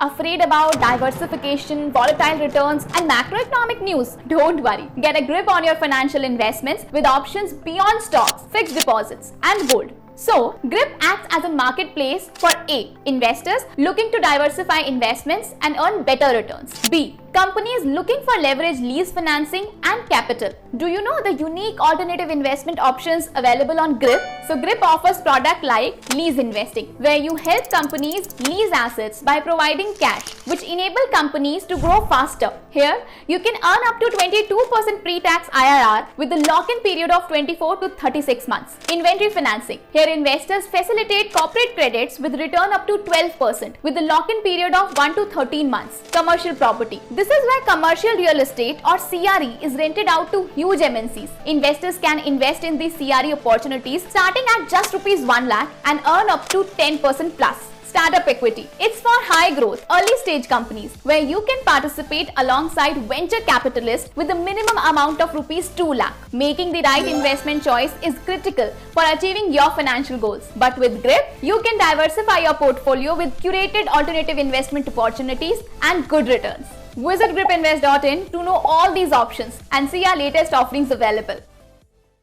Afraid about diversification, volatile returns, and macroeconomic news? Don't worry. Get a grip on your financial investments with options beyond stocks, fixed deposits, and gold. So, GRIP acts as a marketplace for A. Investors looking to diversify investments and earn better returns. B. Companies looking for leverage lease financing and capital. Do you know the unique alternative investment options available on GRIP? So GRIP offers products like Lease Investing, where you help companies lease assets by providing cash, which enable companies to grow faster. Here, you can earn up to 22% pre-tax IRR with a lock-in period of 24 to 36 months. Inventory financing. Here, investors facilitate corporate credits with return up to 12% with a lock-in period of 1 to 13 months. Commercial property. This is where commercial real estate or CRE is rented out to huge MNCs. Investors can invest in these CRE opportunities starting at just Rs 1 lakh and earn up to 10% plus. Startup equity. It's for high growth, early stage companies where you can participate alongside venture capitalists with a minimum amount of Rs 2 lakh. Making the right investment choice is critical for achieving your financial goals. But with GRIP, you can diversify your portfolio with curated alternative investment opportunities and good returns. Visit gripinvest.in to know all these options and see our latest offerings available.